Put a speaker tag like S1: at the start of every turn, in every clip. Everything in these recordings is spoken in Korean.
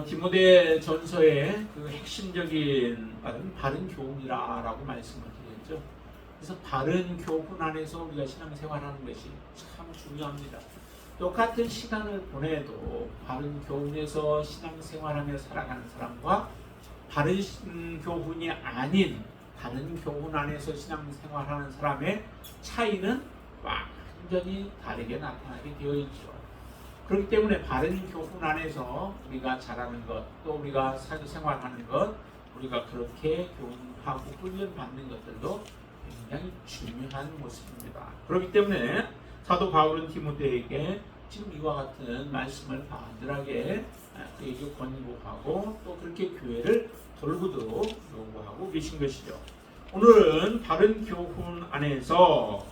S1: 디모데 전서의 그 핵심적인 말은 바른 교훈이라고 말씀을 드렸죠. 그래서 바른 교훈 안에서 우리가 신앙생활하는 것이 참 중요합니다. 똑같은 시간을 보내도 바른 교훈에서 신앙생활하며 살아가는 사람과 바른 교훈이 아닌 다른 교훈 안에서 신앙생활하는 사람의 차이는 완전히 다르게 나타나게 되어 있죠. 그렇기 때문에 바른 교훈 안에서 우리가 잘하는 것, 또 우리가 생활하는 것, 우리가 그렇게 교훈하고 훈련받는 것들도 굉장히 중요한 모습입니다. 그렇기 때문에 사도 바울은 디모데에게 지금 이와 같은 말씀을 간절하게 그에게 권고하고 또 그렇게 교회를 돌보도록 요구하고 계신 것이죠. 오늘은 바른 교훈 안에서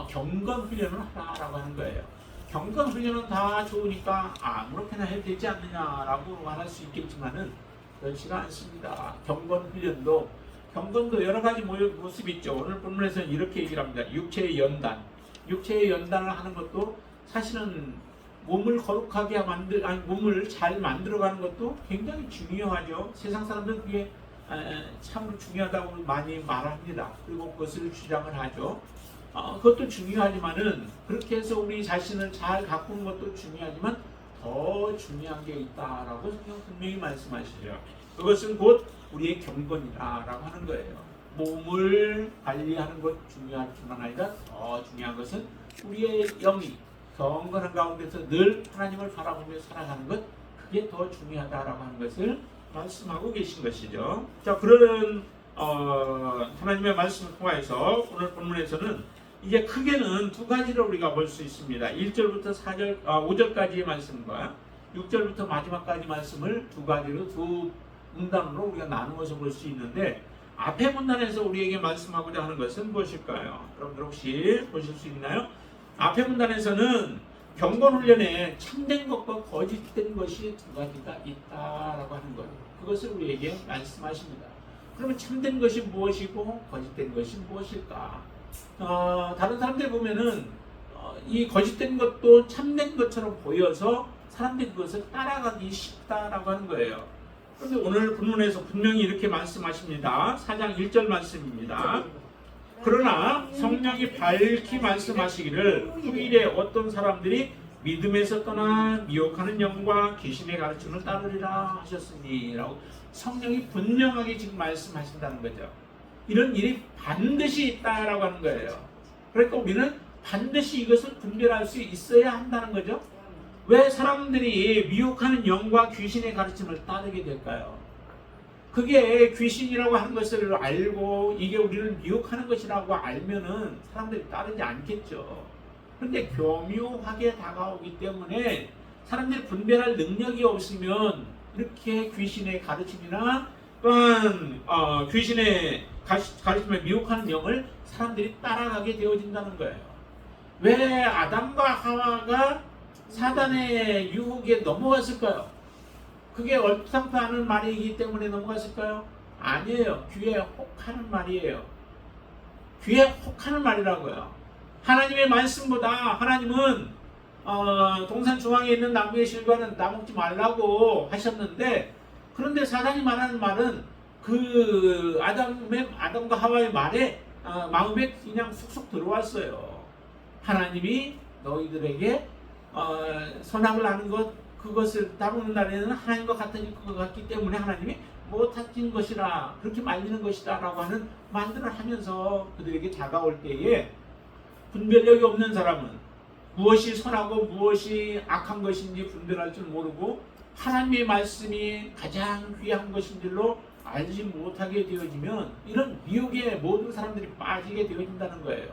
S1: 경건 훈련을 하라고 하는 거예요. 경건 훈련은 다 좋으니까 아무렇게나 해도 되지 않느냐라고 말할 수 있겠지만은 그렇지가 않습니다. 경건도 여러 가지 모습이 있죠. 오늘 본문에서는 이렇게 얘기를 합니다. 육체의 연단을 하는 것도 사실은 몸을 거룩하게 몸을 잘 만들어가는 것도 굉장히 중요하죠. 세상 사람들은 그게 참 중요하다고 많이 말합니다. 그리고 그것을 주장을 하죠. 그것도 중요하지만은 그렇게 해서 우리 자신을 잘 가꾸는 것도 중요하지만 더 중요한 게 있다라고 성경 분명히 말씀하시죠. 그것은 곧 우리의 경건이라고 하는 거예요. 몸을 관리하는 것 중요할 뿐만 아니라 더 중요한 것은 우리의 영이 경건한 가운데서 늘 하나님을 바라보며 살아가는 것, 그게 더 중요하다라고 하는 것을 말씀하고 계신 것이죠. 자, 그런 하나님의 말씀을 통해서 오늘 본문에서는 이제 크게는 두 가지를 우리가 볼 수 있습니다. 1절부터 5절까지의 말씀과 6절부터 마지막까지 말씀을 두 가지로, 두 문단으로 우리가 나누어서 볼 수 있는데, 앞에 문단에서 우리에게 말씀하고자 하는 것은 무엇일까요? 여러분들 혹시 보실 수 있나요? 앞에 문단에서는 경건훈련에 참된 것과 거짓된 것이 두 가지가 있다라고 하는 거예요. 그것을 우리에게 말씀하십니다. 그러면 참된 것이 무엇이고 거짓된 것이 무엇일까? 다른 사람들 보면은 이 거짓된 것도 참된 것처럼 보여서 사람들이 그것을 따라가기 쉽다라고 하는 거예요. 그런데 오늘 본문에서 분명히 이렇게 말씀하십니다. 4장 1절 말씀입니다. 그러나 성령이 밝히 말씀하시기를 후일에 어떤 사람들이 믿음에서 떠나 미혹하는 영과 귀신의 가르침을 따르리라 하셨으니 라고 성령이 분명하게 지금 말씀하신다는 거죠. 이런 일이 반드시 있다라고 하는 거예요. 그러니까 우리는 반드시 이것을 분별할 수 있어야 한다는 거죠. 왜 사람들이 미혹하는 영과 귀신의 가르침을 따르게 될까요? 그게 귀신이라고 하는 것을 알고 이게 우리를 미혹하는 것이라고 알면은 사람들이 따르지 않겠죠. 그런데 교묘하게 다가오기 때문에 사람들이 분별할 능력이 없으면 이렇게 귀신의 가르침이나 또한 귀신의 가르침에 미혹하는 영을 사람들이 따라가게 되어진다는 거예요. 왜 아담과 하와가 사단의 유혹에 넘어갔을까요? 그게 얼토당토하는 말이기 때문에 넘어갔을까요? 아니에요. 귀에 혹하는 말이에요. 귀에 혹하는 말이라고요. 하나님의 말씀보다 하나님은 동산 중앙에 있는 나무의 실과는 따먹지 말라고 하셨는데, 그런데 사단이 말하는 말은 그 아담과 하와의 말에 마음에 그냥 쑥쑥 들어왔어요. 하나님이 너희들에게 선악을 하는 것, 그것을 따르는 날에는 하나님과 같은 것 같기 때문에 하나님이 못하신 것이라, 그렇게 말리는 것이다 라고 하는 말들을 하면서 그들에게 다가올 때에 분별력이 없는 사람은 무엇이 선하고 무엇이 악한 것인지 분별할 줄 모르고 하나님의 말씀이 가장 귀한 것인 줄로 알지 못하게 되어지면 이런 미혹에 모든 사람들이 빠지게 되어진다는 거예요.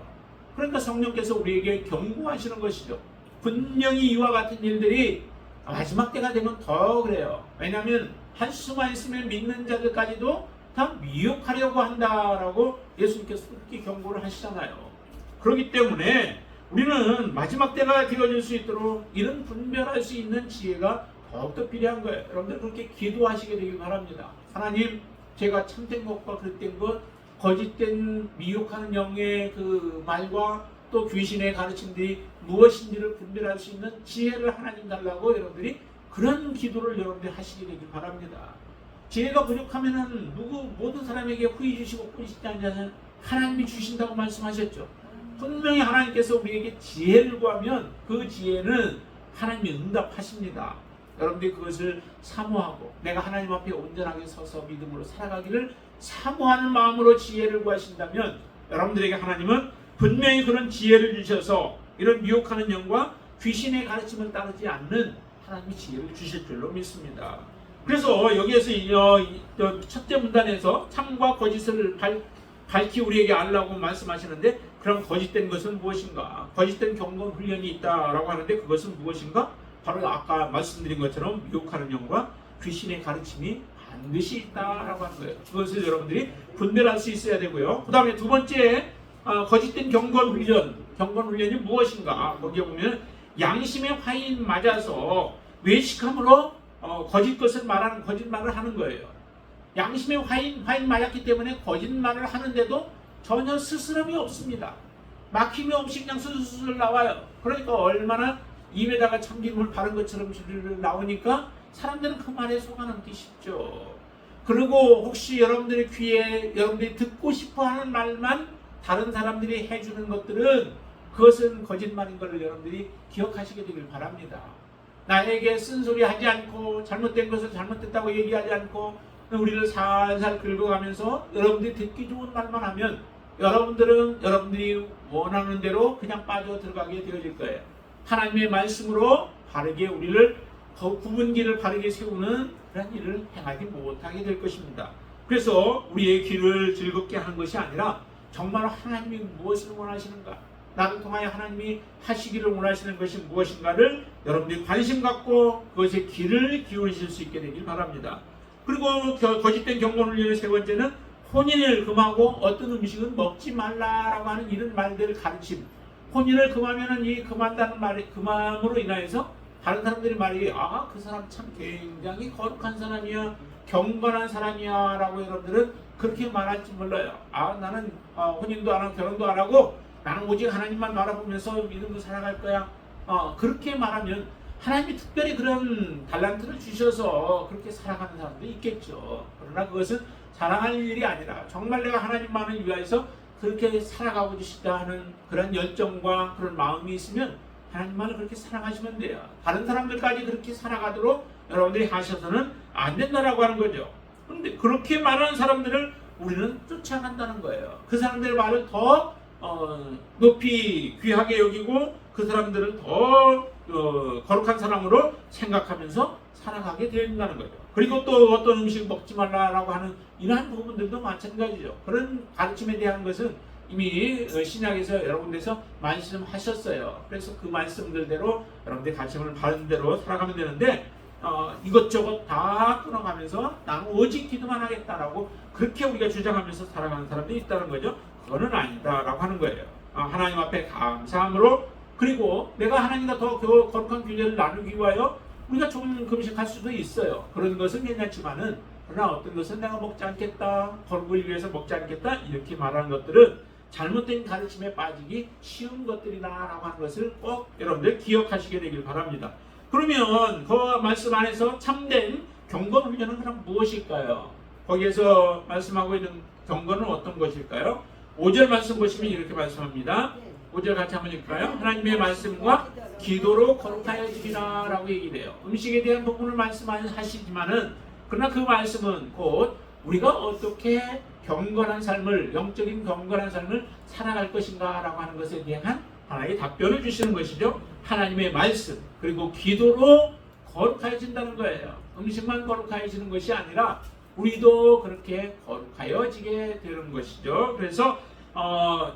S1: 그러니까 성령께서 우리에게 경고하시는 것이죠. 분명히 이와 같은 일들이 마지막 때가 되면 더 그래요. 왜냐하면 한수만 있으면 믿는 자들까지도 다 미혹하려고 한다라고 예수님께서 그렇게 경고를 하시잖아요. 그렇기 때문에 우리는 마지막 때가 되어질 수 있도록 이런 분별할 수 있는 지혜가 더욱더 필요한 거예요. 여러분들 그렇게 기도하시게 되길 바랍니다. 하나님, 제가 참된 것과 그릇된 것, 거짓된 미혹하는 영의 그 말과 또 귀신의 가르침들이 무엇인지를 분별할 수 있는 지혜를 하나님 달라고 여러분들이 그런 기도를 여러분들이 하시게 되길 바랍니다. 지혜가 부족하면은 모든 사람에게 후히 주시고 뿌리시지 않냐는 하나님이 주신다고 말씀하셨죠. 분명히 하나님께서 우리에게 지혜를 구하면 그 지혜는 하나님이 응답하십니다. 여러분들이 그것을 사모하고 내가 하나님 앞에 온전하게 서서 믿음으로 살아가기를 사모하는 마음으로 지혜를 구하신다면 여러분들에게 하나님은 분명히 그런 지혜를 주셔서 이런 미혹하는 영과 귀신의 가르침을 따르지 않는 하나님의 지혜를 주실 줄로 믿습니다. 그래서 여기에서 첫째 문단에서 참과 거짓을 밝히 우리에게 알라고 말씀하시는데, 그럼 거짓된 것은 무엇인가? 거짓된 경건 훈련이 있다라고 하는데 그것은 무엇인가? 바로 아까 말씀드린 것처럼 미혹하는 영과 귀신의 가르침이 반드시 있다라고 하는 거예요. 그것을 여러분들이 분별할 수 있어야 되고요. 그 다음에 두 번째, 거짓된 경건 훈련이 무엇인가? 거기에 보면 양심의 화인 맞아서 외식함으로 거짓말을 하는 거예요. 양심의 화인 맞았기 때문에 거짓말을 하는데도 전혀 스스럼이 없습니다. 막힘이 없이 그냥 술술 나와요. 그러니까 얼마나 입에다가 참기름을 바른 것처럼 줄줄 나오니까 사람들은 그 말에 속아넘기 쉽죠. 그리고 혹시 여러분들의 귀에 여러분들이 듣고 싶어하는 말만 다른 사람들이 해주는 것들은 그것은 거짓말인 것을 여러분들이 기억하시게 되길 바랍니다. 나에게 쓴소리 하지 않고 잘못된 것을 잘못됐다고 얘기하지 않고 우리를 살살 긁어가면서 여러분들이 듣기 좋은 말만 하면 여러분들이 원하는 대로 그냥 빠져 들어가게 되어질 거예요. 하나님의 말씀으로 바르게 우리를 구분기를 바르게 세우는 그런 일을 행하지 못하게 될 것입니다. 그래서 우리의 길을 즐겁게 하는 것이 아니라 정말 하나님이 무엇을 원하시는가, 나를 통하여 하나님이 하시기를 원하시는 것이 무엇인가를 여러분들이 관심 갖고 그것의 길을 기울이실 수 있게 되길 바랍니다. 그리고 거짓된 경건훈련의 세 번째는 혼인을 금하고 어떤 음식은 먹지 말라라고 하는 이런 말들을 가르침. 혼인을 금하면은 이 금한다는 말이 금함으로 인하여서 다른 사람들이 말이 그 사람 참 굉장히 거룩한 사람이야, 경건한 사람이야 라고 여러분들은 그렇게 말할지 몰라요. 나는 혼인도 안 하고 결혼도 안 하고 나는 오직 하나님만 바라보면서 믿음으로 살아갈 거야. 그렇게 말하면 하나님이 특별히 그런 달란트를 주셔서 그렇게 살아가는 사람도 있겠죠. 그러나 그것은 자랑할 일이 아니라 정말 내가 하나님만을 위하여서 그렇게 살아가고 싶다 하는 그런 열정과 그런 마음이 있으면 하나님만을 그렇게 사랑하시면 돼요. 다른 사람들까지 그렇게 살아가도록 여러분들이 하셔서는 안 된다라고 하는 거죠. 그런데 그렇게 말하는 사람들을 우리는 쫓아간다는 거예요. 그 사람들의 말을 더 높이 귀하게 여기고 그 사람들을 더 거룩한 사람으로 생각하면서 살아가게 된다는 거죠. 그리고 또 어떤 음식 먹지 말라라고 하는 이러한 부분들도 마찬가지죠. 그런 가르침에 대한 것은 이미 신약에서 여러 군데서 말씀하셨어요. 그래서 그 말씀들대로 여러분들이 가르침을 받은 대로 살아가면 되는데 이것저것 다 끊어가면서 나는 오직 기도만 하겠다라고 그렇게 우리가 주장하면서 살아가는 사람들이 있다는 거죠. 그거는 아니다라고 하는 거예요. 하나님 앞에 감사함으로, 그리고 내가 하나님과 더 거룩한 교제를 나누기 위하여 우리가 조금 금식할 수도 있어요. 그런 것은 괜찮지만은 그러나 어떤 것은 내가 먹지 않겠다, 거룩을 위해서 먹지 않겠다 이렇게 말하는 것들은 잘못된 가르침에 빠지기 쉬운 것들이다라고 하는 것을 꼭 여러분들 기억하시게 되길 바랍니다. 그러면 그 말씀 안에서 참된 경건 훈련은 그럼 무엇일까요? 거기에서 말씀하고 있는 경건은 어떤 것일까요? 5절 말씀 보시면 이렇게 말씀합니다. 5절 같이 한번 읽을까요? 하나님의 말씀과 기도로 거룩하여지리라 라고 얘기해요. 음식에 대한 부분을 말씀하시지만은 그러나 그 말씀은 곧 우리가 어떻게 경건한 삶을, 영적인 경건한 삶을 살아갈 것인가 라고 하는 것에 대한 하나의 답변을 주시는 것이죠. 하나님의 말씀 그리고 기도로 거룩하여진다는 거예요. 음식만 거룩하여지는 것이 아니라 우리도 그렇게 거룩하여지게 되는 것이죠. 그래서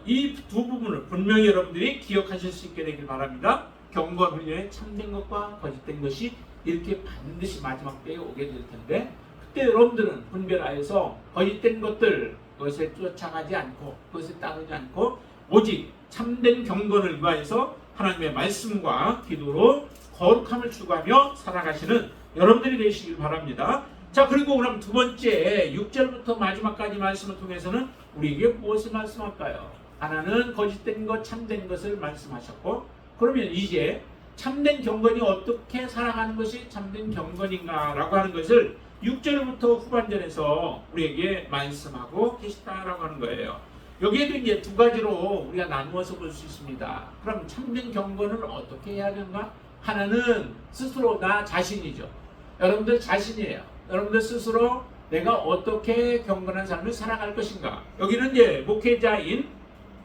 S1: 이 두 부분을 분명히 여러분들이 기억하실 수 있게 되길 바랍니다. 경건 훈련에 참된 것과 거짓된 것이 이렇게 반드시 마지막 때에 오게 될 텐데, 그때 여러분들은 분별하여서 거짓된 것들 그것에 쫓아가지 않고 그것에 따르지 않고 오직 참된 경건을 위하여서 하나님의 말씀과 기도로 거룩함을 추구하며 살아가시는 여러분들이 되시길 바랍니다. 자, 그리고 그럼 두 번째 6절부터 마지막까지 말씀을 통해서는 우리에게 무엇을 말씀할까요? 하나는 거짓된 것, 참된 것을 말씀하셨고, 그러면 이제 참된 경건이 어떻게 살아가는 것이 참된 경건인가라고 하는 것을 6절부터 후반전에서 우리에게 말씀하고 계시다라고 하는 거예요. 여기에도 이제 두 가지로 우리가 나누어서 볼 수 있습니다. 그럼 참된 경건을 어떻게 해야 하는가? 하나는 스스로 나 자신이죠. 여러분들 자신이에요. 여러분들 스스로 내가 어떻게 경건한 삶을 살아갈 것인가. 여기는 이제 목회자인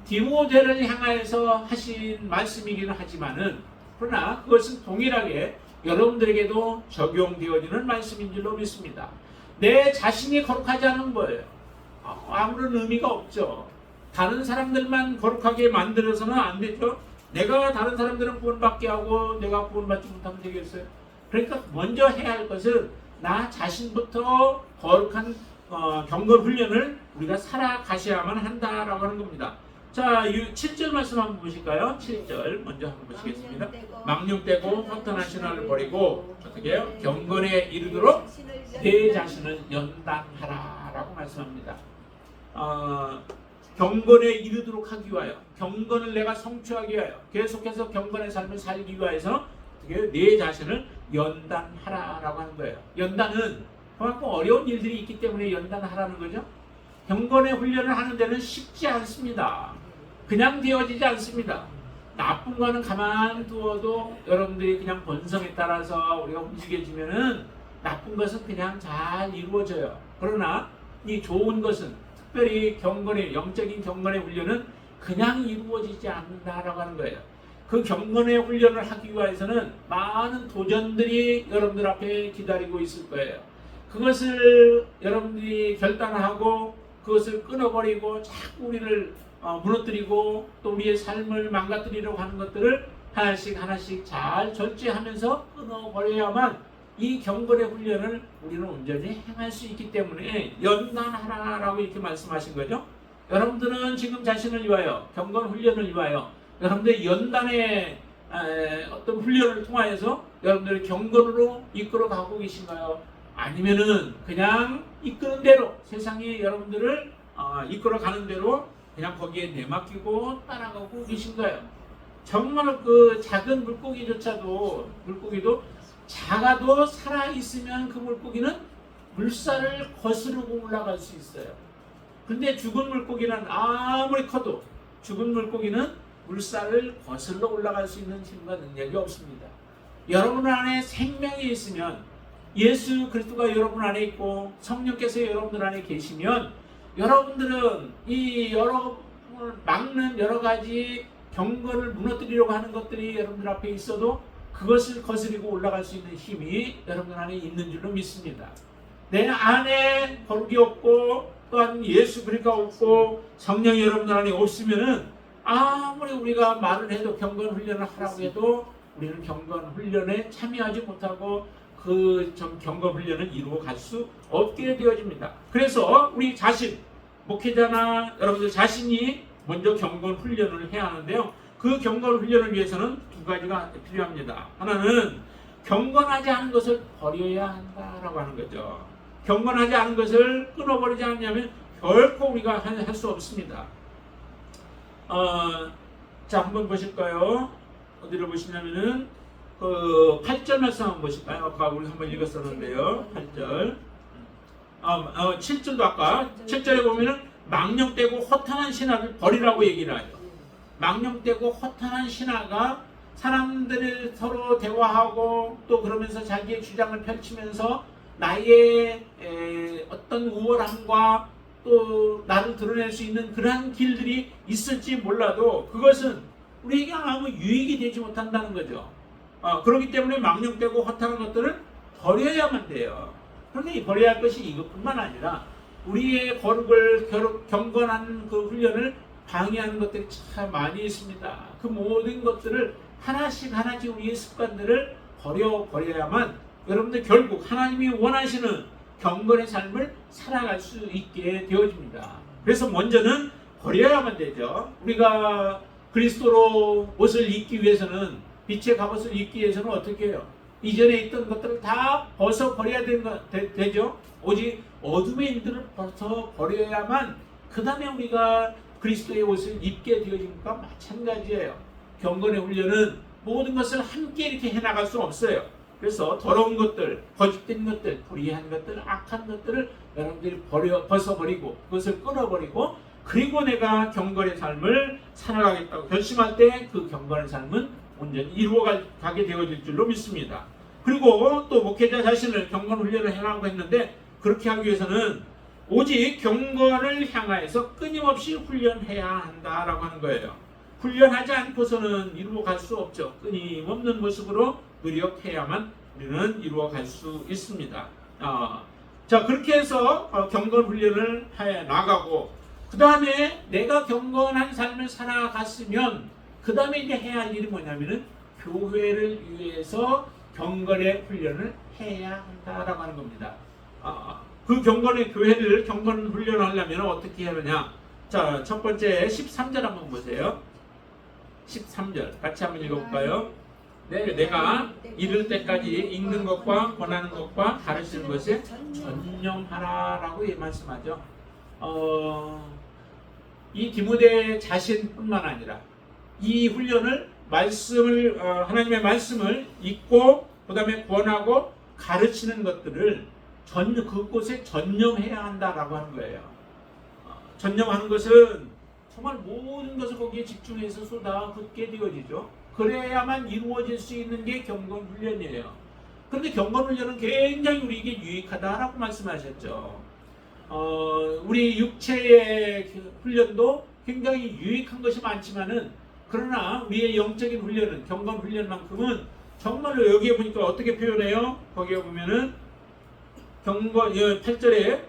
S1: 디모데를 향하여서 하신 말씀이기는 하지만은 그러나 그것은 동일하게 여러분들에게도 적용되어지는 말씀인 줄로 믿습니다. 내 자신이 거룩하지 않은 거예요. 아무런 의미가 없죠. 다른 사람들만 거룩하게 만들어서는 안 되죠. 내가 다른 사람들은 구원받게 하고 내가 구원받지 못하면 되겠어요. 그러니까 먼저 해야 할 것은 나 자신부터 거룩한 경건 훈련을 우리가 살아가셔야만 한다라고 하는 겁니다. 자, 7절 말씀 한번 보실까요? 7절 먼저 한번 보시겠습니다. 망령되고 허탄한 신화를 버리고 어떻게 해요? 경건에 이르도록 내 자신을 연단하라 라고 말씀합니다. 경건에 이르도록 하기 위하여, 경건을 내가 성취하기 위하여, 계속해서 경건의 삶을 살기 위해서 어떻게 내 자신을 연단하라 라고 하는 거예요. 연단은 그만큼 어려운 일들이 있기 때문에 연단하라는 거죠. 경건의 훈련을 하는 데는 쉽지 않습니다. 그냥 되어지지 않습니다. 나쁜 거는 가만 두어도 여러분들이 그냥 본성에 따라서 우리가 움직여지면은 나쁜 것은 그냥 잘 이루어져요. 그러나 이 좋은 것은 특별히 경건의 영적인 경건의 훈련은 그냥 이루어지지 않는다라고 하는 거예요. 그 경건의 훈련을 하기 위해서는 많은 도전들이 여러분들 앞에 기다리고 있을 거예요. 그것을 여러분들이 결단하고 그것을 끊어버리고 자꾸 우리를 무너뜨리고 또 우리의 삶을 망가뜨리려고 하는 것들을 하나씩 하나씩 잘 절제하면서 끊어버려야만 이 경건의 훈련을 우리는 온전히 행할 수 있기 때문에 연단하라라고 이렇게 말씀하신 거죠. 여러분들은 지금 자신을 위하여 경건 훈련을 위하여 여러분들의 연단의 어떤 훈련을 통하여서 여러분들의 경건으로 이끌어가고 계신가요? 아니면은 그냥 이끄는 대로 세상이 여러분들을 이끌어가는 대로 그냥 거기에 내맡기고 따라가고 계신가요? 정말 그 작은 물고기도 작아도 살아있으면 그 물고기는 물살을 거스르고 올라갈 수 있어요. 근데 죽은 물고기는 아무리 커도 죽은 물고기는 물살을 거슬러 올라갈 수 있는 힘과 능력이 없습니다. 여러분 안에 생명이 있으면 예수 그리스도가 여러분 안에 있고 성령께서 여러분들 안에 계시면 여러분들은 이 여러분을 막는 여러 가지 경건을 무너뜨리려고 하는 것들이 여러분들 앞에 있어도 그것을 거스리고 올라갈 수 있는 힘이 여러분들 안에 있는 줄로 믿습니다. 내 안에 거룩이 없고 또한 예수 그리스도가 없고 성령이 여러분들 안에 없으면은 아무리 우리가 말을 해도 경건 훈련을 하라고 해도 우리는 경건 훈련에 참여하지 못하고 그 경건 훈련을 이루어 갈 수 없게 되어집니다. 그래서 우리 자신, 목회자나 여러분들 자신이 먼저 경건 훈련을 해야 하는데요. 그 경건 훈련을 위해서는 두 가지가 필요합니다. 하나는 경건하지 않은 것을 버려야 한다라고 하는 거죠. 경건하지 않은 것을 끊어버리지 않냐면 결코 우리가 할 수 없습니다. 자, 한번 보실까요? 어디를 보시냐면은 그 8절 말씀 한번 보실까요? 아까 우리 한번 읽었었는데요. 8절. 7절도 아까 7절에 보면은 망령되고 허탄한 신화를 버리라고 얘기를 하죠. 망령되고 허탄한 신화가 사람들을 서로 대화하고 또 그러면서 자기의 주장을 펼치면서 나의 어떤 우월함과 또 나를 드러낼 수 있는 그러한 길들이 있을지 몰라도 그것은 우리에게 아무 유익이 되지 못한다는 거죠. 그렇기 때문에 망령되고 허탄한 것들을 버려야만 돼요. 그런데 버려야 할 것이 이것뿐만 아니라 우리의 거룩을 경건한 그 훈련을 방해하는 것들이 참 많이 있습니다. 그 모든 것들을 하나씩 우리의 습관들을 버려야만 여러분들 결국 하나님이 원하시는 경건의 삶을 살아갈 수 있게 되어집니다. 그래서 먼저는 버려야만 되죠. 우리가 그리스도로 옷을 입기 위해서는 빛의 갑옷을 입기 위해서는 어떻게 해요? 이전에 있던 것들을 다 벗어버려야 되죠. 오직 어둠의 일들을 벗어버려야만 그 다음에 우리가 그리스도의 옷을 입게 되어지니까 마찬가지예요. 경건의 훈련은 모든 것을 함께 이렇게 해나갈 수 없어요. 그래서 더러운 것들, 거짓된 것들, 불의한 것들, 악한 것들을 여러분들이 벗어버리고 그것을 끊어버리고 그리고 내가 경건의 삶을 살아가겠다고 결심할 때 그 경건의 삶은 온전히 이루어가게 되어질 줄로 믿습니다. 그리고 또 목회자 자신을 경건 훈련을 해나가고 했는데 그렇게 하기 위해서는 오직 경건을 향하여서 끊임없이 훈련해야 한다라고 하는 거예요. 훈련하지 않고서는 이루어갈 수 없죠. 끊임없는 모습으로 노력해야만 우리는 이루어갈 수 있습니다. 자, 그렇게 해서 경건 훈련을 해 나가고 그 다음에 내가 경건한 삶을 살아갔으면 그 다음에 이제 해야 할 일이 뭐냐면은 교회를 위해서 경건의 훈련을 해야 한다라고 하는 겁니다. 그 경건의 교회를 경건 훈련을 하려면 어떻게 해야 하느냐? 자, 첫 번째 13절 한번 보세요. 13절 같이 한번 읽어볼까요? 네, 내가 이를 때까지 읽는 것과 권하는 것과 가르치는 것에 전념하라라고 말씀하죠. 이 디모데 자신뿐만 아니라 이 훈련을 하나님의 말씀을 읽고 그 다음에 권하고 가르치는 것들을 그곳에 전념해야 한다라고 하는 거예요. 전념하는 것은 정말 모든 것을 거기에 집중해서 쏟아붓게 되어지죠. 그래야만 이루어질 수 있는 게 경건 훈련이에요. 그런데 경건 훈련은 굉장히 우리에게 유익하다라고 말씀하셨죠. 우리 육체의 훈련도 굉장히 유익한 것이 많지만은 그러나 우리의 영적인 훈련은 경건 훈련만큼은 정말로 여기에 보니까 어떻게 표현해요? 거기에 보면은 경건 8절에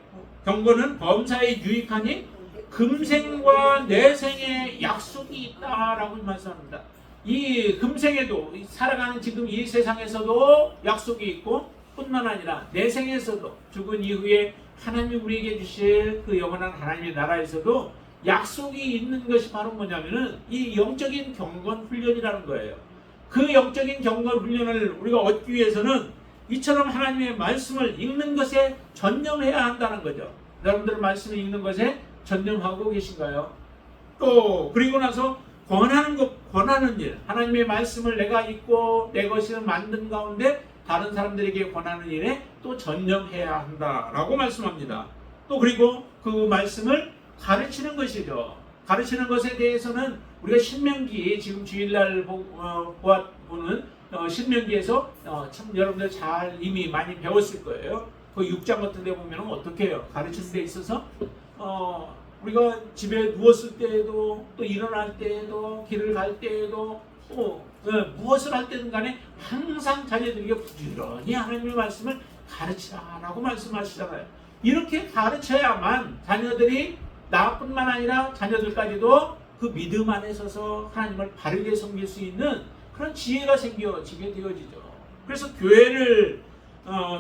S1: 경건은 범사에 유익하니 금생과 내생의 약속이 있다라고 말씀합니다. 이 금생에도 살아가는 지금 이 세상에서도 약속이 있고 뿐만 아니라 내생에서도 죽은 이후에 하나님이 우리에게 주실 그 영원한 하나님의 나라에서도 약속이 있는 것이 바로 뭐냐면은 이 영적인 경건 훈련이라는 거예요. 그 영적인 경건 훈련을 우리가 얻기 위해서는 이처럼 하나님의 말씀을 읽는 것에 전념해야 한다는 거죠. 여러분들 말씀을 읽는 것에 전념하고 계신가요? 또 그리고 나서 권하는 일, 하나님의 말씀을 내가 읽고 내 것을 만든 가운데 다른 사람들에게 권하는 일에 또 전념해야 한다라고 말씀합니다. 또 그리고 그 말씀을 가르치는 것이죠. 가르치는 것에 대해서는 우리가 신명기 지금 주일날 보는 신명기에서 참 여러분들 잘 이미 많이 배웠을 거예요. 그 6장 같은 데 보면 어떻게 해요? 가르치는 데 있어서 우리가 집에 누웠을 때에도 또 일어날 때에도 길을 갈 때에도 무엇을 할 때든 간에 항상 자녀들에게 부지런히 하나님의 말씀을 가르치라라고 말씀하시잖아요. 이렇게 가르쳐야만 자녀들이 나뿐만 아니라 자녀들까지도 그 믿음 안에 서서 하나님을 바르게 섬길 수 있는 그런 지혜가 생겨지게 되어지죠. 그래서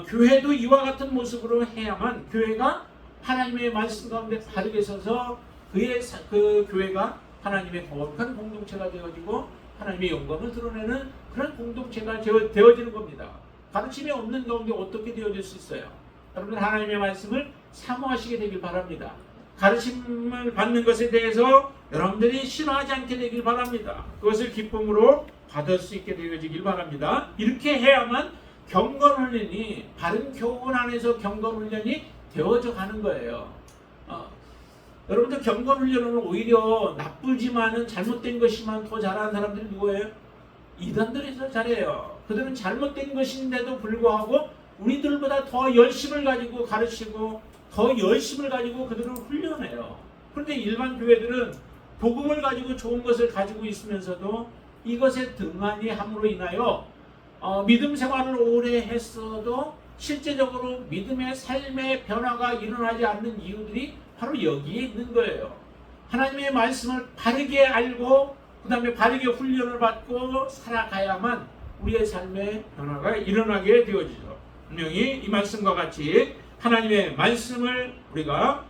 S1: 교회도 이와 같은 모습으로 해야만 교회가 하나님의 말씀 가운데 바르게 서서 그 교회가 하나님의 거룩한 공동체가 되어지고 하나님의 영광을 드러내는 그런 공동체가 되어지는 겁니다. 가르침이 없는 가운데 어떻게 되어질 수 있어요? 여러분 하나님의 말씀을 사모하시게 되길 바랍니다. 가르침을 받는 것에 대해서 여러분들이 싫어하지 않게 되길 바랍니다. 그것을 기쁨으로 받을 수 있게 되어지길 바랍니다. 이렇게 해야만 경건훈련이 바른 교훈 안에서 경건훈련이 되어져 가는 거예요. 여러분들 경건훈련은 오히려 나쁘지만은 잘못된 것이만 더 잘하는 사람들이 누구예요? 이단들이 더 잘해요. 그들은 잘못된 것인데도 불구하고 우리들보다 더 열심을 가지고 가르치고 더 열심을 가지고 그들을 훈련해요. 그런데 일반 교회들은 복음을 가지고 좋은 것을 가지고 있으면서도 이것에 등한히 함으로 인하여 믿음 생활을 오래 했어도 실제적으로 믿음의 삶의 변화가 일어나지 않는 이유들이 바로 여기에 있는 거예요. 하나님의 말씀을 바르게 알고 그 다음에 바르게 훈련을 받고 살아가야만 우리의 삶의 변화가 일어나게 되어지죠. 분명히 이 말씀과 같이 하나님의 말씀을 우리가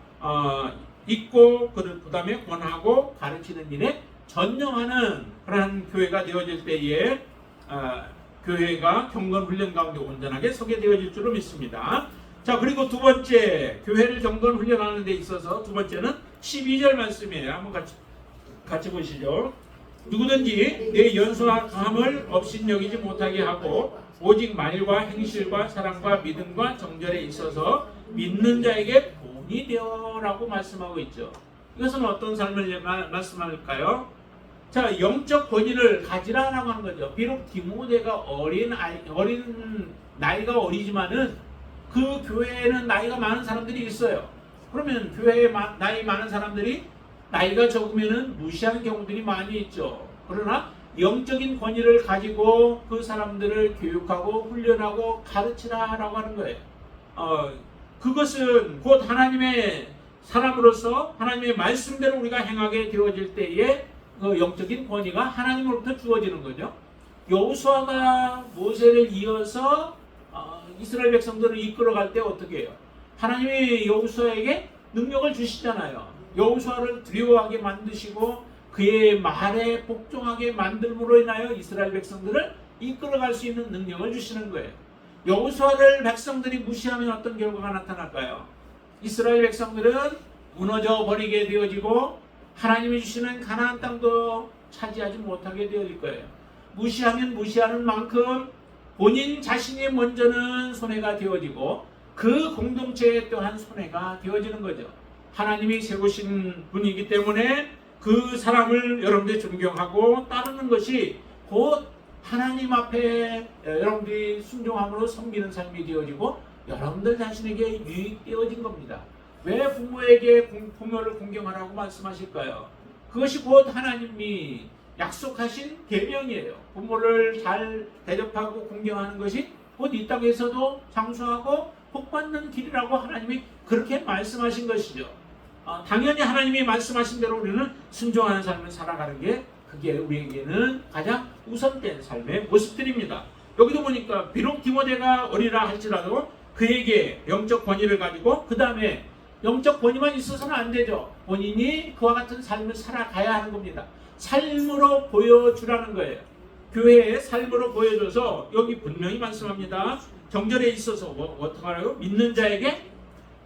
S1: 읽고 그 다음에 권하고 가르치는 일에 전념하는 그러한 교회가 되어질 때에 교회가 경건훈련 가운데 온전하게 서게 되어질 줄로 믿습니다. 자, 그리고 두 번째 교회를 경건훈련하는 데 있어서 두 번째는 12절 말씀이에요. 한번 같이 보시죠. 누구든지 내 연소와 강함을 업신여기지 못하게 하고 오직 말과 행실과 사랑과 믿음과 정절에 있어서 믿는 자에게 본이 되어라고 말씀하고 있죠. 이것은 어떤 삶을 말씀할까요? 자, 영적 권위를 가지라라고 하는 거죠. 비록 디모데가 어린 나이가 어리지만은 그 교회에는 나이가 많은 사람들이 있어요. 그러면 교회에 나이 많은 사람들이 나이가 적으면은 무시하는 경우들이 많이 있죠. 그러나 영적인 권위를 가지고 그 사람들을 교육하고 훈련하고 가르치라라고 하는 거예요. 그것은 곧 하나님의 사람으로서 하나님의 말씀대로 우리가 행하게 되어질 때에 그 영적인 권위가 하나님으로부터 주어지는 거죠. 여호수아가 모세를 이어서 이스라엘 백성들을 이끌어갈 때 어떻게 해요? 하나님이 여호수아에게 능력을 주시잖아요. 여호수아를 두려워하게 만드시고 그의 말에 복종하게 만들므로 인하여 이스라엘 백성들을 이끌어갈 수 있는 능력을 주시는 거예요. 여호수아를 백성들이 무시하면 어떤 결과가 나타날까요? 이스라엘 백성들은 무너져 버리게 되어지고 하나님이 주시는 가나안 땅도 차지하지 못하게 되어질 거예요. 무시하면 무시하는 만큼 본인 자신이 먼저는 손해가 되어지고 그 공동체에 또한 손해가 되어지는 거죠. 하나님이 세우신 분이기 때문에 그 사람을 여러분들이 존경하고 따르는 것이 곧 하나님 앞에 여러분들이 순종함으로 섬기는 삶이 되어지고 여러분들 자신에게 유익되어진 겁니다. 왜 부모에게 부모를 공경하라고 말씀하실까요? 그것이 곧 하나님이 약속하신 계명이에요. 부모를 잘 대접하고 공경하는 것이 곧 이 땅에서도 장수하고 복받는 길이라고 하나님이 그렇게 말씀하신 것이죠. 당연히 하나님이 말씀하신 대로 우리는 순종하는 삶을 살아가는 게 그게 우리에게는 가장 우선된 삶의 모습들입니다. 여기도 보니까 비록 디모데가 어리라 할지라도 그에게 영적 권위를 가지고 그 다음에 영적 권위만 있어서는 안 되죠. 본인이 그와 같은 삶을 살아가야 하는 겁니다. 삶으로 보여주라는 거예요. 교회의 삶으로 보여줘서 여기 분명히 말씀합니다. 정절에 있어서 어떻게 하라고? 믿는 자에게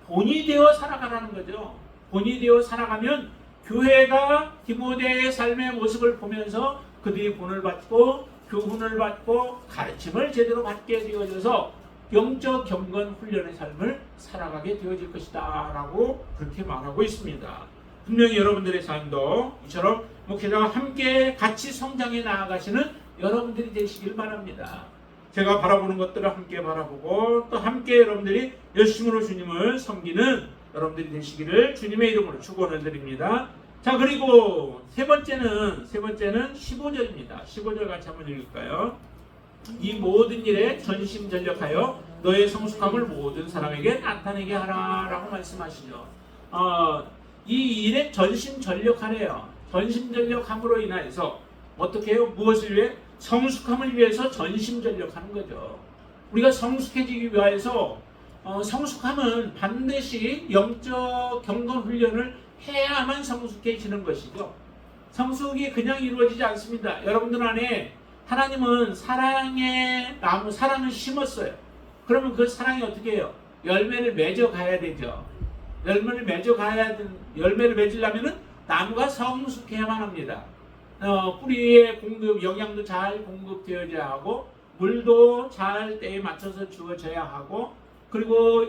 S1: 본이 되어 살아가라는 거죠. 본이 되어 살아가면 교회가 디모데의 삶의 모습을 보면서 그들이 본을 받고 교훈을 받고 가르침을 제대로 받게 되어져서 영적 경건 훈련의 삶을 살아가게 되어질 것이다 라고 그렇게 말하고 있습니다. 분명히 여러분들의 삶도 이처럼 목회자와 함께 같이 성장해 나아가시는 여러분들이 되시길 바랍니다. 제가 바라보는 것들을 함께 바라보고 또 함께 여러분들이 열심으로 주님을 섬기는 여러분들이 되시기를 주님의 이름으로 축원을 드립니다. 자, 그리고 세 번째는 15절입니다. 15절 같이 한번 읽을까요? 이 모든 일에 전심전력하여 너의 성숙함을 모든 사람에게 나타내게 하라 라고 말씀하시죠. 이 일에 전심전력하래요. 전심전력함으로 인하여서 어떻게 해요? 무엇을 위해? 성숙함을 위해서 전심전력하는 거죠. 우리가 성숙해지기 위해서 성숙함은 반드시 영적 경건 훈련을 해야만 성숙해지는 것이죠. 성숙이 그냥 이루어지지 않습니다. 여러분들 안에 하나님은 사랑의 나무, 사랑을 심었어요. 그러면 그 사랑이 어떻게 해요? 열매를 맺어 가야 되죠. 열매를 맺으려면 나무가 성숙해야만 합니다. 뿌리의 공급, 영양도 잘 공급되어야 하고 물도 잘 때에 맞춰서 주어져야 하고 그리고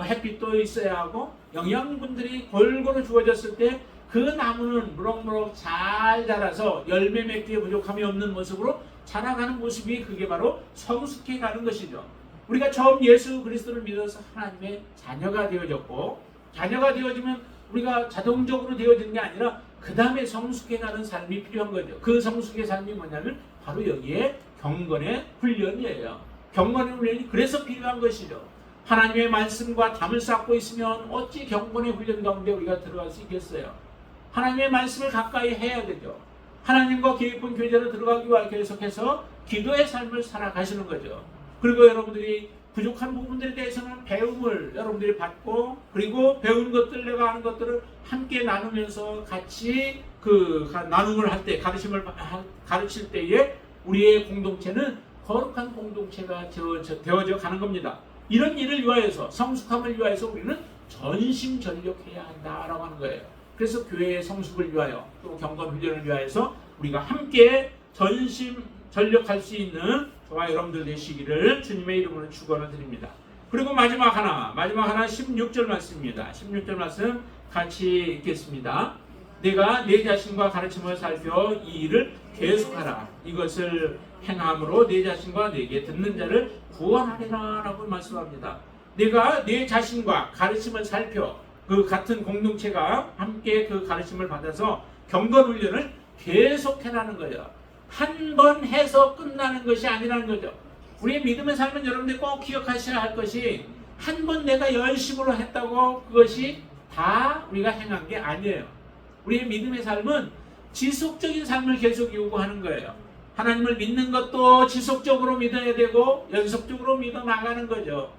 S1: 햇빛도 있어야 하고 영양분들이 골고루 주어졌을 때 그 나무는 무럭무럭 잘 자라서 열매 맺기에 부족함이 없는 모습으로 자라가는 모습이 그게 바로 성숙해 가는 것이죠. 우리가 처음 예수 그리스도를 믿어서 하나님의 자녀가 되어졌고 자녀가 되어지면 우리가 자동적으로 되어지는 게 아니라 그 다음에 성숙해가는 삶이 필요한 거죠. 그 성숙의 삶이 뭐냐면 바로 여기에 경건의 훈련이에요. 경건의 훈련이 그래서 필요한 것이죠. 하나님의 말씀과 담을 쌓고 있으면 어찌 경건의 훈련 가운데 우리가 들어갈 수 있겠어요. 하나님의 말씀을 가까이 해야 되죠. 하나님과 깊은 교제로 들어가기 위해 계속해서 기도의 삶을 살아가시는 거죠. 그리고 여러분들이 부족한 부분들에 대해서는 배움을 여러분들이 받고 그리고 배운 것들 내가 아는 것들을 함께 나누면서 같이 나눔을 할 때 가르칠 때에 우리의 공동체는 거룩한 공동체가 되어져 가는 겁니다. 이런 일을 위하여서 성숙함을 위하여서 우리는 전심전력해야 한다라고 하는 거예요. 그래서 교회의 성숙을 위하여 또 경건 훈련을 위하여서 우리가 함께 전심전력할 수 있는 저와 여러분들 되시기를 주님의 이름으로 축원을 드립니다. 그리고 마지막 하나 16절 말씀입니다. 16절 말씀 같이 읽겠습니다. 내가 내 자신과 가르침을 살펴 이 일을 계속하라. 이것을 행함으로 내 자신과 내게 듣는 자를 구원하리라 라고 말씀합니다. 내가 내 자신과 가르침을 살펴 그 같은 공동체가 함께 그 가르침을 받아서 경건 훈련을 계속해라는 거예요. 한 번 해서 끝나는 것이 아니라는 거죠. 우리의 믿음의 삶은 여러분들이 꼭 기억하셔야 할 것이 한 번 내가 열심으로 했다고 그것이 다 우리가 행한 게 아니에요. 우리의 믿음의 삶은 지속적인 삶을 계속 요구하는 거예요. 하나님을 믿는 것도 지속적으로 믿어야 되고 연속적으로 믿어 나가는 거죠.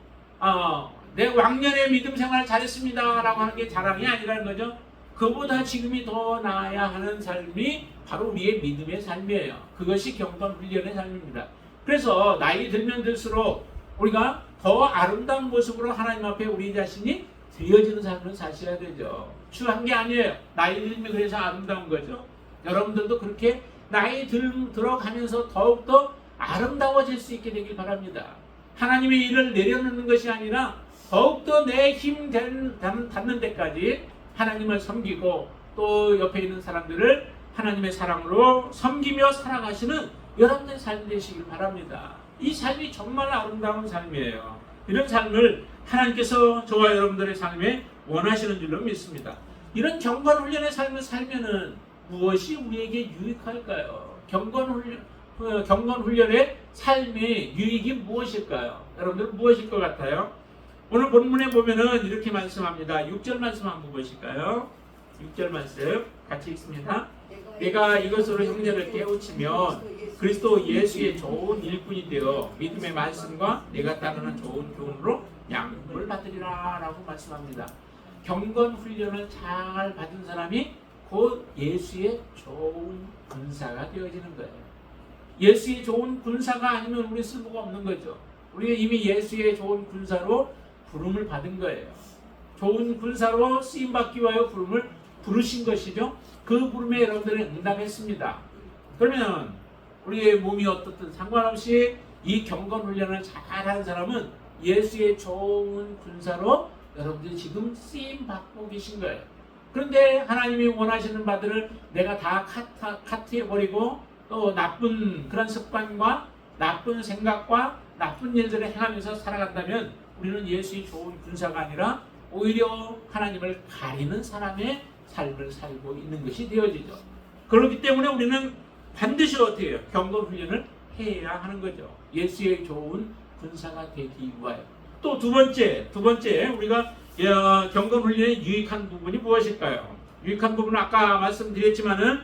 S1: 내 왕년에 믿음 생활 잘했습니다 라고 하는 게 자랑이 아니라는 거죠. 그보다 지금이 더 나아야 하는 삶이 바로 우리의 믿음의 삶이에요. 그것이 경건 훈련의 삶입니다. 그래서 나이 들면 들수록 우리가 더 아름다운 모습으로 하나님 앞에 우리 자신이 되어지는 삶을 사셔야 되죠. 추한 게 아니에요. 나이 들면 그래서 아름다운 거죠. 여러분들도 그렇게 나이 들어가면서 더욱더 아름다워질 수 있게 되길 바랍니다. 하나님의 일을 내려놓는 것이 아니라 더욱더 내 힘 닿는 데까지 하나님을 섬기고 또 옆에 있는 사람들을 하나님의 사랑으로 섬기며 살아가시는 여러분의 삶 되시길 바랍니다. 이 삶이 정말 아름다운 삶이에요. 이런 삶을 하나님께서 저와 여러분들의 삶에 원하시는 줄로 믿습니다. 이런 경건 훈련의 삶을 살면은 무엇이 우리에게 유익할까요? 경건 훈련의 삶의 유익이 무엇일까요? 여러분들은 무엇일 것 같아요? 오늘 본문에 보면은 이렇게 말씀합니다. 6절 말씀 한번 보실까요? 6절 말씀 같이 읽습니다. 내가 이것으로 형제를 깨우치면 그리스도 예수의 좋은 일꾼이 되어 믿음의 말씀과 내가 따르는 좋은 교훈으로 양육을 받으리라 라고 말씀합니다. 경건 훈련을 잘 받은 사람이 곧 예수의 좋은 군사가 되어지는 거예요. 예수의 좋은 군사가 아니면 우리 쓸모가 없는 거죠. 우리가 이미 예수의 좋은 군사로 부름을 받은 거예요. 좋은 군사로 쓰임받기 위하여 부름을 부르신 것이죠. 그 부름에 여러분들은 응답했습니다. 그러면 우리의 몸이 어떻든 상관없이 이 경건 훈련을 잘하는 사람은 예수의 좋은 군사로 여러분들이 지금 쓰임받고 계신 거예요. 그런데 하나님이 원하시는 바들을 내가 다 카트해버리고 또 나쁜 그런 습관과 나쁜 생각과 나쁜 일들을 행하면서 살아간다면 우리는 예수의 좋은 군사가 아니라 오히려 하나님을 가리는 사람의 삶을 살고 있는 것이 되어지죠. 그렇기 때문에 우리는 반드시 어떻게 해요? 경건 훈련을 해야 하는 거죠. 예수의 좋은 군사가 되기 위하여. 또 두 번째 우리가 경건 훈련의 유익한 부분이 무엇일까요? 유익한 부분은 아까 말씀드렸지만은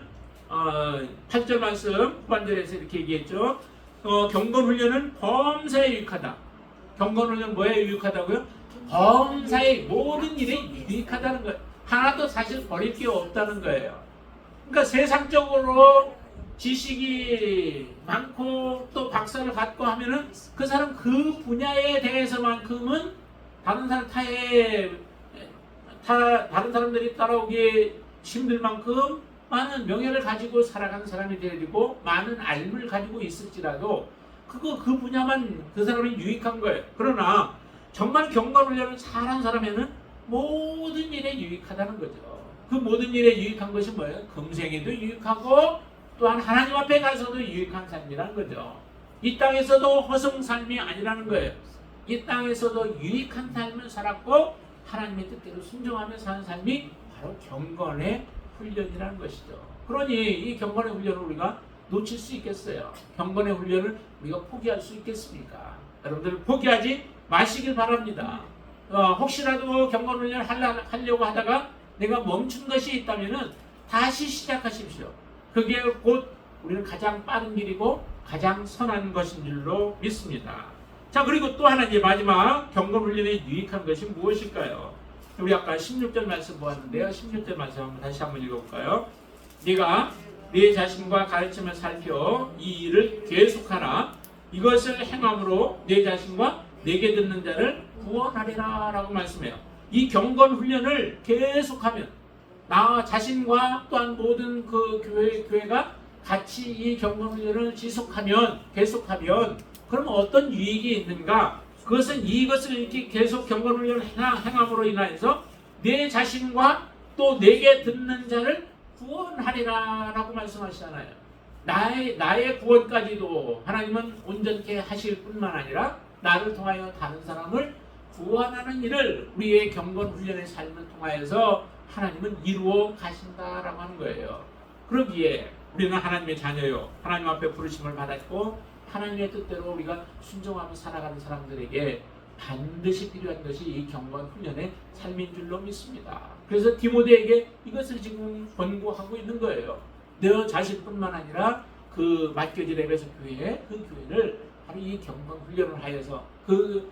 S1: 8절 말씀 후반절에서 이렇게 얘기했죠. 경건 훈련은 범사에 유익하다. 경건 훈련 뭐에 유익하다고요? 범사의 모든 일에 유익하다는 거예요. 하나도 사실 버릴 게 없다는 거예요. 그러니까 세상적으로 지식이 많고 또 박사를 갖고 하면은 그 사람 그 분야에 대해서만큼은 다른 사람들이 따라오기 힘들 만큼 많은 명예를 가지고 살아가는 사람이 되어지고 많은 알을 가지고 있을지라도 그 분야만 그 사람이 유익한 거예요. 그러나 정말 경건 훈련을 잘한 사람에는 모든 일에 유익하다는 거죠. 그 모든 일에 유익한 것이 뭐예요? 금생에도 유익하고 또한 하나님 앞에 가서도 유익한 삶이라는 거죠. 이 땅에서도 허송 삶이 아니라는 거예요. 이 땅에서도 유익한 삶을 살았고 하나님의 뜻대로 순종하며 사는 삶이 바로 경건의 훈련이라는 것이죠. 그러니 이 경건의 훈련을 우리가 놓칠 수 있겠어요? 경건의 훈련을 우리가 포기할 수 있겠습니까? 여러분들 포기하지 마시길 바랍니다. 혹시라도 경건 훈련을 하려고 하다가 내가 멈춘 것이 있다면 다시 시작하십시오. 그게 곧 우리는 가장 빠른 길이고 가장 선한 것인 줄로 믿습니다. 자, 그리고 또 하나 이제 마지막 경건 훈련에 유익한 것이 무엇일까요? 우리 아까 16절 말씀 보았는데요. 16절 말씀 다시 한번 읽어볼까요? 네가 네 자신과 가르침을 살펴 이 일을 계속하라. 이것을 행함으로 네 자신과 내게 듣는 자를 구원하리라 라고 말씀해요. 이 경건 훈련을 계속하면 나 자신과 또한 모든 그 교회가 같이 이 경건 훈련을 지속하면 계속하면 그러면 어떤 유익이 있는가? 그것은 이것을 이렇게 계속 경건 훈련을 행함으로 인하여서 내 자신과 또 내게 듣는 자를 구원하리라라고 말씀하시잖아요. 나의 구원까지도 하나님은 온전케 하실 뿐만 아니라 나를 통하여 다른 사람을 구원하는 일을 우리의 경건 훈련의 삶을 통하여서 하나님은 이루어 가신다라고 하는 거예요. 그러기에 우리는 하나님의 자녀요, 하나님 앞에 부르심을 받았고 하나님의 뜻대로 우리가 순종하며 살아가는 사람들에게 반드시 필요한 것이 이 경건 훈련의 삶인 줄로 믿습니다. 그래서 디모데에게 이것을 지금 권고하고 있는 거예요. 너 자신뿐만 아니라 그 맡겨진 에베소 교회, 그 교회를 바로 이 경건 훈련을 하여서 그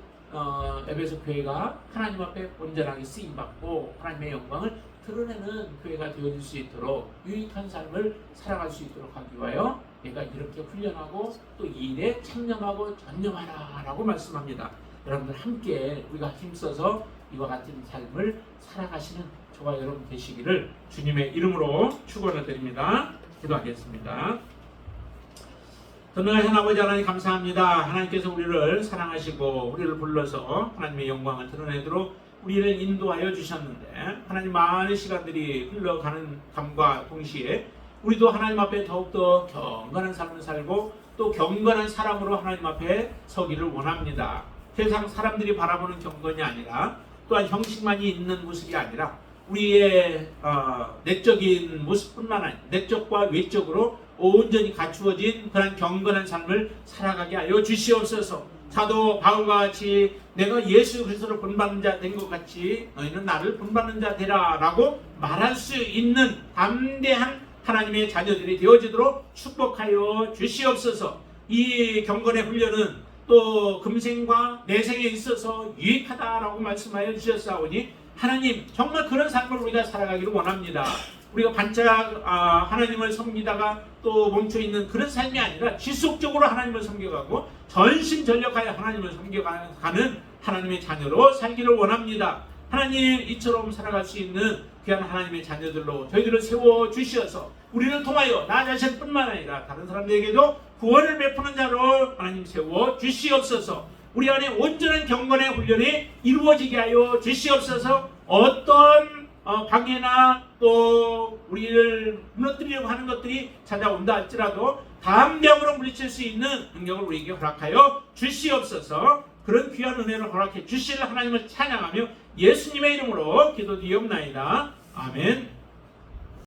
S1: 에베소 교회가 하나님 앞에 온전하게 쓰임받고 하나님의 영광을 드러내는 교회가 되어질 수 있도록 유익한 삶을 살아갈 수 있도록 하기 위하여 내가 이렇게 훈련하고 또 이 일에 참여하고 전념하라 라고 말씀합니다. 여러분들 함께 우리가 힘써서 이와 같은 삶을 살아가시는 저와 여러분 되시기를 주님의 이름으로 축원을 드립니다. 기도하겠습니다. 전능하신 아버지 하나님 감사합니다. 하나님께서 우리를 사랑하시고 우리를 불러서 하나님의 영광을 드러내도록 우리를 인도하여 주셨는데 하나님 많은 시간들이 흘러가는 감과 동시에 우리도 하나님 앞에 더욱더 경건한 삶을 살고 또 경건한 사람으로 하나님 앞에 서기를 원합니다. 세상 사람들이 바라보는 경건이 아니라 또한 형식만이 있는 모습이 아니라 우리의 내적인 모습뿐만 아니라 내적과 외적으로 온전히 갖추어진 그런 경건한 삶을 살아가게 하여 주시옵소서. 사도 바울과 같이 내가 예수 그리스도를 본받는 자 된 것 같이 너희는 나를 본받는 자 되라 라고 말할 수 있는 담대한 하나님의 자녀들이 되어지도록 축복하여 주시옵소서. 이 경건의 훈련은 또 금생과 내생에 있어서 유익하다라고 말씀하여 주셨사오니 하나님 정말 그런 삶을 우리가 살아가기를 원합니다. 우리가 반짝 하나님을 섬기다가 또 멈춰있는 그런 삶이 아니라 지속적으로 하나님을 섬겨가고 전심전력하여 하나님을 섬겨가는 하나님의 자녀로 살기를 원합니다. 하나님 이처럼 살아갈 수 있는 귀한 하나님의 자녀들로 저희들을 세워주시어서 우리를 통하여 나 자신뿐만 아니라 다른 사람들에게도 구원을 베푸는 자로 하나님 세워주시옵소서. 우리 안에 온전한 경건의 훈련이 이루어지게 하여 주시옵소서. 어떤 방해나 또 우리를 무너뜨리려고 하는 것들이 찾아온다 할지라도 담대함으로 물리칠 수 있는 능력을 우리에게 허락하여 주시옵소서. 그런 귀한 은혜를 허락해 주실 하나님을 찬양하며 예수님의 이름으로 기도드리옵나이다. 아멘.